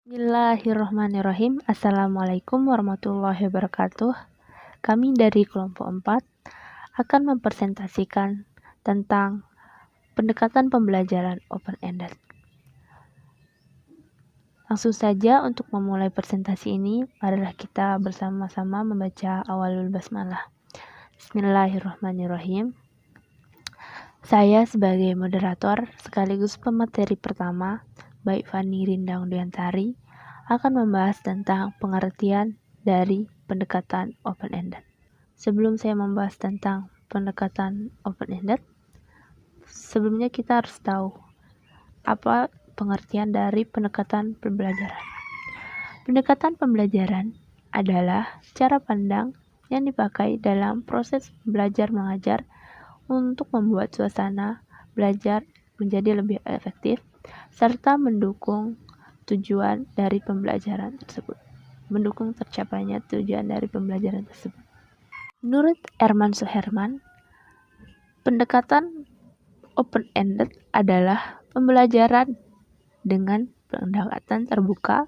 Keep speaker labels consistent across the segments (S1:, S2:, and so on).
S1: Bismillahirrahmanirrahim. Assalamualaikum warahmatullahi wabarakatuh. Kami dari kelompok 4 akan mempresentasikan tentang pendekatan pembelajaran open-ended. Langsung saja untuk memulai presentasi ini, marilah kita bersama-sama membaca awalul basmalah. Bismillahirrahmanirrahim. Saya sebagai moderator sekaligus pemateri pertama, Baik Fani Rindang Duyantari, akan membahas tentang pengertian dari pendekatan open-ended. Sebelum saya membahas tentang pendekatan open-ended, sebelumnya kita harus tahu apa pengertian dari pendekatan pembelajaran. Pendekatan pembelajaran adalah cara pandang yang dipakai dalam proses belajar mengajar untuk membuat suasana belajar menjadi lebih efektif serta mendukung tujuan dari pembelajaran tersebut. Mendukung tercapainya tujuan dari pembelajaran tersebut. Menurut Herman Suherman, pendekatan open-ended adalah pembelajaran dengan pendekatan terbuka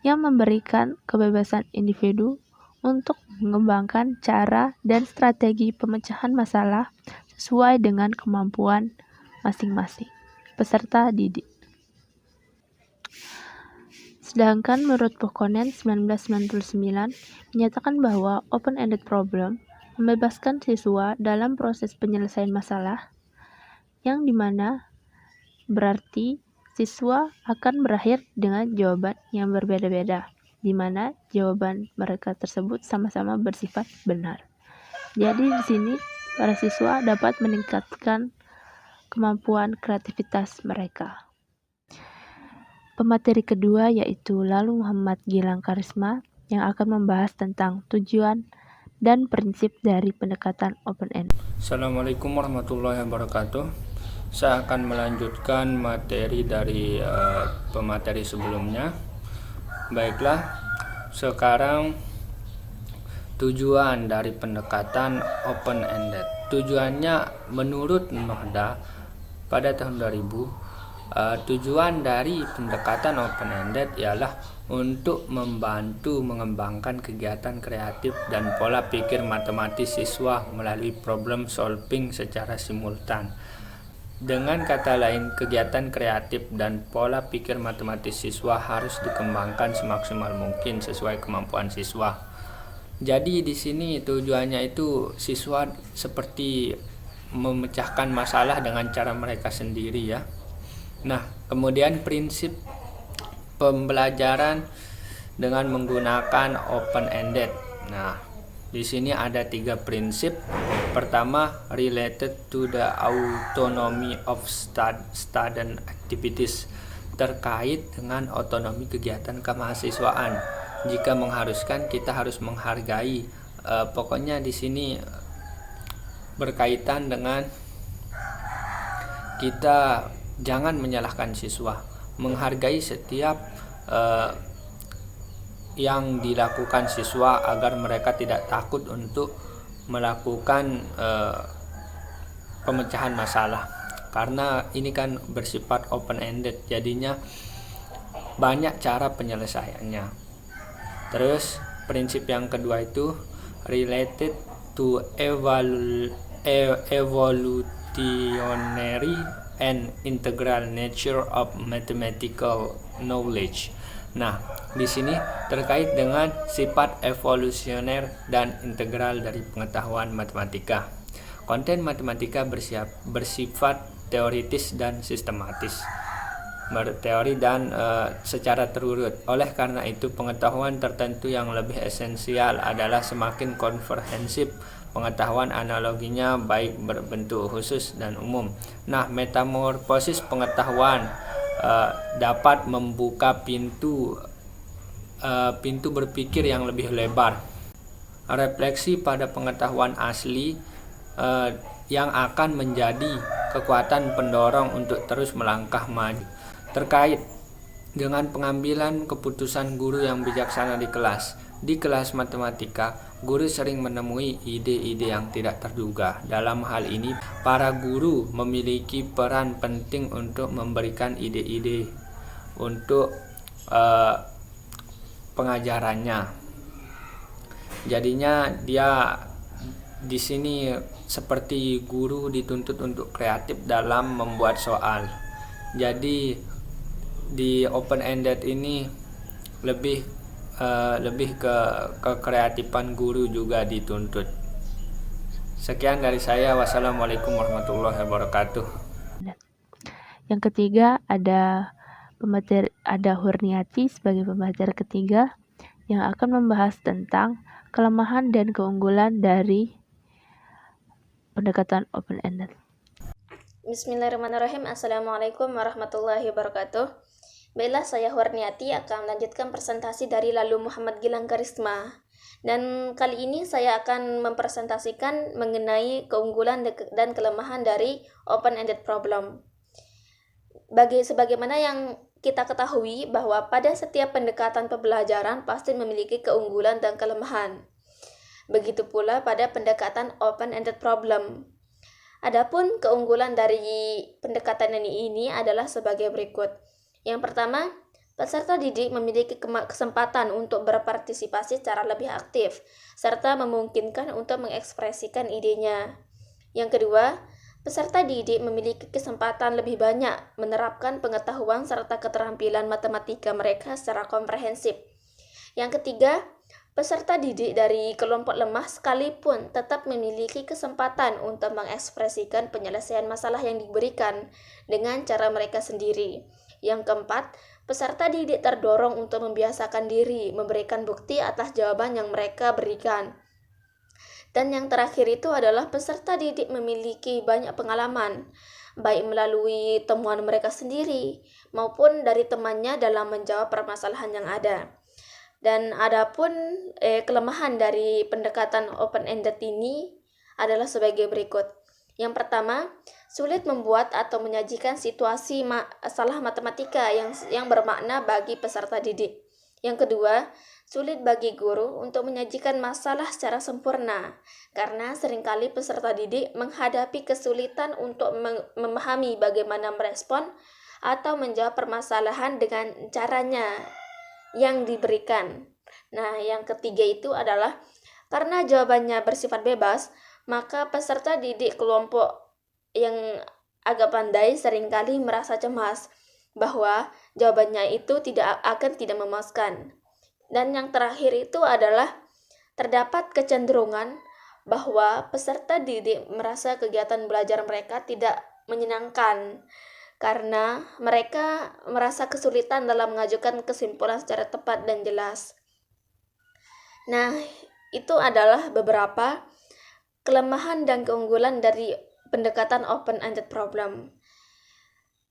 S1: yang memberikan kebebasan individu untuk mengembangkan cara dan strategi pemecahan masalah sesuai dengan kemampuan masing-masing peserta didik. Sedangkan menurut Pokonen 1999 menyatakan bahwa open-ended problem membebaskan siswa dalam proses penyelesaian masalah yang dimana berarti siswa akan berakhir dengan jawaban yang berbeda-beda, di mana jawaban mereka tersebut sama-sama bersifat benar. Jadi di sini para siswa dapat meningkatkan kemampuan kreativitas mereka. Pemateri kedua yaitu Lalu Muhammad Gilang Karisma yang akan membahas tentang tujuan dan prinsip dari pendekatan open-ended.
S2: Assalamualaikum warahmatullahi wabarakatuh. Saya akan melanjutkan materi dari pemateri sebelumnya. Baiklah, sekarang tujuan dari pendekatan open-ended. Tujuannya menurut Nohda pada tahun 2000, tujuan dari pendekatan open-ended ialah untuk membantu mengembangkan kegiatan kreatif dan pola pikir matematis siswa melalui problem solving secara simultan. Dengan kata lain, kegiatan kreatif dan pola pikir matematis siswa harus dikembangkan semaksimal mungkin sesuai kemampuan siswa. Jadi di sini tujuannya itu siswa seperti memecahkan masalah dengan cara mereka sendiri ya. Nah, kemudian prinsip pembelajaran dengan menggunakan open-ended. Nah, di sini ada 3 prinsip. Pertama, related to the autonomy of student activities, terkait dengan otonomi kegiatan kemahasiswaan. Jika mengharuskan, kita harus menghargai. Pokoknya di sini berkaitan dengan kita jangan menyalahkan siswa, menghargai setiap yang dilakukan siswa agar mereka tidak takut untuk melakukan pemecahan masalah, karena ini kan bersifat open-ended, jadinya banyak cara penyelesaiannya. Terus prinsip yang kedua itu related to evolutionary and integral nature of mathematical knowledge. Nah, di sini terkait dengan sifat evolusioner dan integral dari pengetahuan matematika. Konten matematika bersifat teoritis dan sistematis, berteori dan secara terurut. Oleh karena itu, pengetahuan tertentu yang lebih esensial adalah semakin komprehensif pengetahuan, analoginya baik berbentuk khusus dan umum. Nah, metamorfosis pengetahuan dapat membuka pintu berpikir yang lebih lebar. Refleksi pada pengetahuan asli yang akan menjadi kekuatan pendorong untuk terus melangkah maju. Terkait dengan pengambilan keputusan guru yang bijaksana di kelas. Di kelas matematika, guru sering menemui ide-ide yang tidak terduga. Dalam hal ini, para guru memiliki peran penting untuk memberikan ide-ide untuk pengajarannya. Jadinya dia di sini seperti guru dituntut untuk kreatif dalam membuat soal. Jadi di open ended ini lebih ke kreatifan guru juga dituntut. Sekian dari saya. Wassalamualaikum warahmatullahi wabarakatuh.
S1: Yang ketiga ada Hurniati sebagai pembaca ketiga yang akan membahas tentang kelemahan dan keunggulan dari pendekatan open-ended.
S3: Bismillahirrahmanirrahim. Assalamualaikum warahmatullahi wabarakatuh. Baiklah, saya Hurniati akan melanjutkan presentasi dari Lalu Muhammad Gilang Karisma. Dan kali ini saya akan mempresentasikan mengenai keunggulan dan kelemahan dari open-ended problem. Sebagaimana yang kita ketahui bahwa pada setiap pendekatan pembelajaran pasti memiliki keunggulan dan kelemahan. Begitu pula pada pendekatan open-ended problem. Adapun keunggulan dari pendekatan ini adalah sebagai berikut. Yang pertama, peserta didik memiliki kesempatan untuk berpartisipasi secara lebih aktif, serta memungkinkan untuk mengekspresikan idenya. Yang kedua, peserta didik memiliki kesempatan lebih banyak menerapkan pengetahuan serta keterampilan matematika mereka secara komprehensif. Yang ketiga, peserta didik dari kelompok lemah sekalipun tetap memiliki kesempatan untuk mengekspresikan penyelesaian masalah yang diberikan dengan cara mereka sendiri. Yang keempat, peserta didik terdorong untuk membiasakan diri memberikan bukti atas jawaban yang mereka berikan. Dan yang terakhir itu adalah peserta didik memiliki banyak pengalaman, baik melalui temuan mereka sendiri maupun dari temannya dalam menjawab permasalahan yang ada. Dan adapun kelemahan dari pendekatan open-ended ini adalah sebagai berikut. Yang pertama, sulit membuat atau menyajikan situasi masalah matematika yang bermakna bagi peserta didik. Yang kedua, sulit bagi guru untuk menyajikan masalah secara sempurna, karena seringkali peserta didik menghadapi kesulitan untuk memahami bagaimana merespon atau menjawab permasalahan dengan caranya yang diberikan. Nah, yang ketiga itu adalah karena jawabannya bersifat bebas, maka peserta didik kelompok yang agak pandai seringkali merasa cemas bahwa jawabannya itu tidak memuaskan. Dan yang terakhir itu adalah terdapat kecenderungan bahwa peserta didik merasa kegiatan belajar mereka tidak menyenangkan karena mereka merasa kesulitan dalam mengajukan kesimpulan secara tepat dan jelas. Nah, itu adalah beberapa kelemahan dan keunggulan dari pendekatan open-ended problem.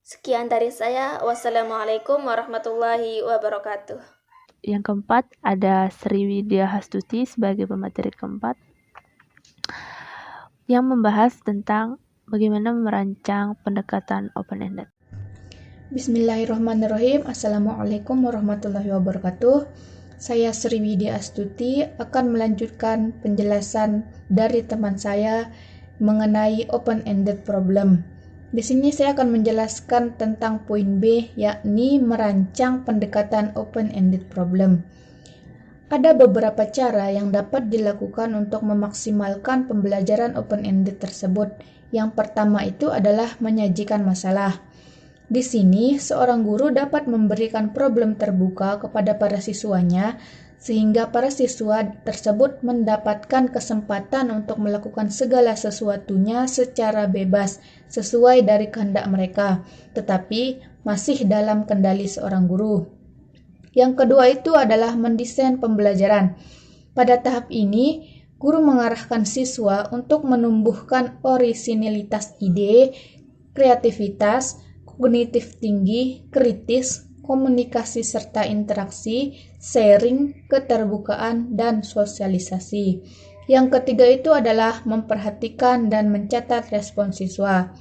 S3: Sekian dari saya. Wassalamualaikum warahmatullahi wabarakatuh.
S1: Yang keempat ada Sriwidya Hastuti sebagai pemateri keempat yang membahas tentang bagaimana merancang pendekatan open-ended.
S4: Bismillahirrahmanirrahim. Assalamualaikum warahmatullahi wabarakatuh. Saya Sriwidya Astuti akan melanjutkan penjelasan dari teman saya mengenai open-ended problem. Di sini saya akan menjelaskan tentang poin B, yakni merancang pendekatan open-ended problem. Ada beberapa cara yang dapat dilakukan untuk memaksimalkan pembelajaran open-ended tersebut. Yang pertama itu adalah menyajikan masalah. Di sini, seorang guru dapat memberikan problem terbuka kepada para siswanya, sehingga para siswa tersebut mendapatkan kesempatan untuk melakukan segala sesuatunya secara bebas, sesuai dari kehendak mereka, tetapi masih dalam kendali seorang guru. Yang kedua itu adalah mendesain pembelajaran. Pada tahap ini, guru mengarahkan siswa untuk menumbuhkan orisinilitas ide, kreativitas, kognitif tinggi, kritis, komunikasi serta interaksi, sharing, keterbukaan, dan sosialisasi. Yang ketiga itu adalah memperhatikan dan mencatat respon siswa.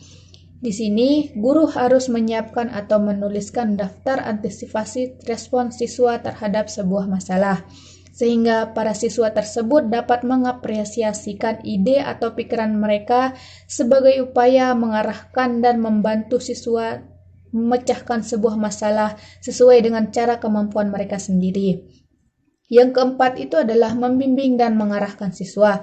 S4: Di sini, guru harus menyiapkan atau menuliskan daftar antisipasi respon siswa terhadap sebuah masalah, sehingga para siswa tersebut dapat mengapresiasikan ide atau pikiran mereka sebagai upaya mengarahkan dan membantu siswa memecahkan sebuah masalah sesuai dengan cara kemampuan mereka sendiri. Yang keempat itu adalah membimbing dan mengarahkan siswa.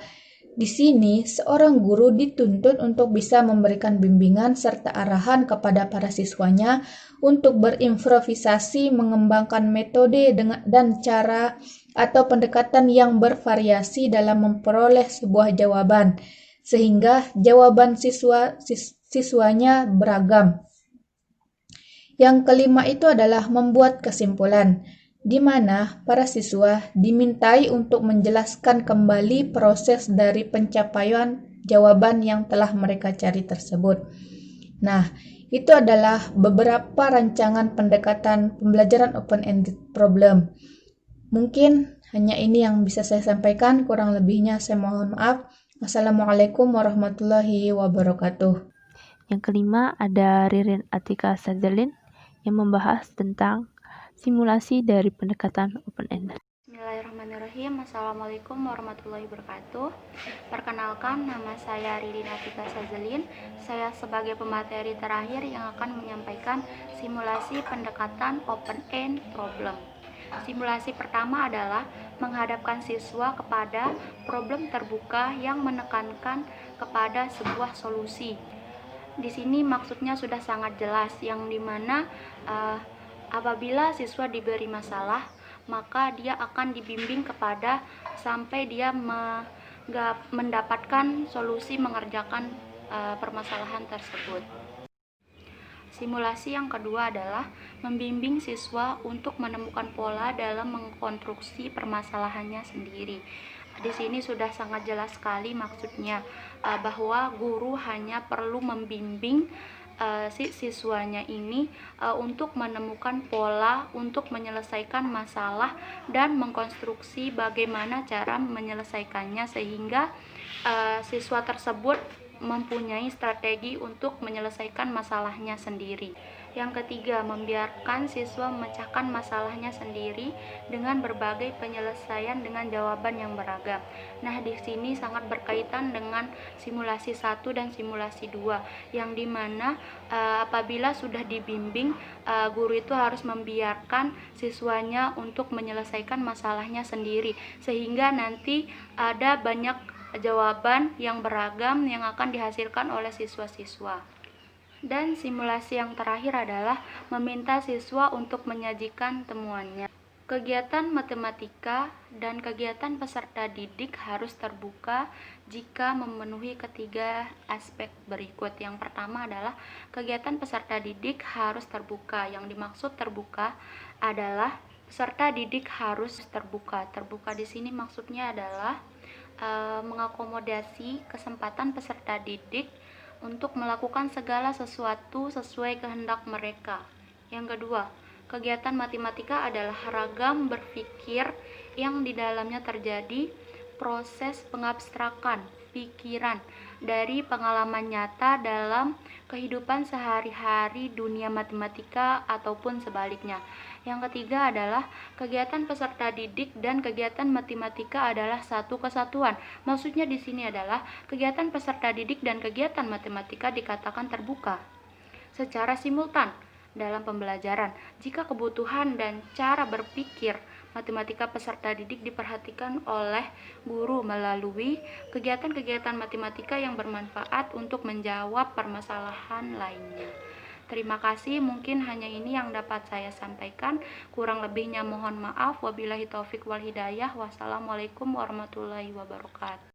S4: Di sini, seorang guru dituntut untuk bisa memberikan bimbingan serta arahan kepada para siswanya untuk berimprovisasi, mengembangkan metode dan cara atau pendekatan yang bervariasi dalam memperoleh sebuah jawaban, sehingga jawaban siswanya beragam. Yang kelima itu adalah membuat kesimpulan, di mana para siswa dimintai untuk menjelaskan kembali proses dari pencapaian jawaban yang telah mereka cari tersebut. Nah, itu adalah beberapa rancangan pendekatan pembelajaran open-ended problem. Mungkin hanya ini yang bisa saya sampaikan, kurang lebihnya saya mohon maaf. Wassalamualaikum warahmatullahi wabarakatuh.
S1: Yang kelima ada Ririn Atika Sadzalin yang membahas tentang simulasi dari pendekatan open-ended.
S5: Bismillahirrahmanirrahim. Assalamualaikum warahmatullahi wabarakatuh. Perkenalkan, nama saya Ririn Atika Sadzalin. Saya sebagai pemateri terakhir yang akan menyampaikan simulasi pendekatan open-end problem. Simulasi pertama adalah menghadapkan siswa kepada problem terbuka yang menekankan kepada sebuah solusi. Di sini maksudnya sudah sangat jelas, yang dimana apabila siswa diberi masalah, maka dia akan dibimbing kepada sampai dia mendapatkan solusi mengerjakan permasalahan tersebut. Simulasi yang kedua adalah membimbing siswa untuk menemukan pola dalam mengkonstruksi permasalahannya sendiri. Di sini sudah sangat jelas sekali maksudnya, bahwa guru hanya perlu membimbing si siswanya ini untuk menemukan pola untuk menyelesaikan masalah dan mengkonstruksi bagaimana cara menyelesaikannya, sehingga siswa tersebut mempunyai strategi untuk menyelesaikan masalahnya sendiri. Yang ketiga, membiarkan siswa memecahkan masalahnya sendiri dengan berbagai penyelesaian dengan jawaban yang beragam. Nah, di sini sangat berkaitan dengan simulasi 1 dan simulasi 2, yang dimana apabila sudah dibimbing, guru itu harus membiarkan siswanya untuk menyelesaikan masalahnya sendiri, sehingga nanti ada banyak jawaban yang beragam yang akan dihasilkan oleh siswa-siswa. Dan simulasi yang terakhir adalah meminta siswa untuk menyajikan temuannya. Kegiatan matematika dan kegiatan peserta didik harus terbuka jika memenuhi ketiga aspek berikut. Yang pertama adalah kegiatan peserta didik harus terbuka. Yang dimaksud terbuka adalah peserta didik harus terbuka. Terbuka di sini maksudnya adalah mengakomodasi kesempatan peserta didik untuk melakukan segala sesuatu sesuai kehendak mereka. Yang kedua, kegiatan matematika adalah ragam berpikir yang di dalamnya terjadi proses pengabstrakan pikiran dari pengalaman nyata dalam kehidupan sehari-hari dunia matematika ataupun sebaliknya. Yang ketiga adalah kegiatan peserta didik dan kegiatan matematika adalah satu kesatuan. Maksudnya di sini adalah kegiatan peserta didik dan kegiatan matematika dikatakan terbuka secara simultan dalam pembelajaran jika kebutuhan dan cara berpikir matematika peserta didik diperhatikan oleh guru melalui kegiatan-kegiatan matematika yang bermanfaat untuk menjawab permasalahan lainnya. Terima kasih, mungkin hanya ini yang dapat saya sampaikan. Kurang lebihnya mohon maaf. Wabillahi taufik wal hidayah. Wassalamualaikum warahmatullahi wabarakatuh.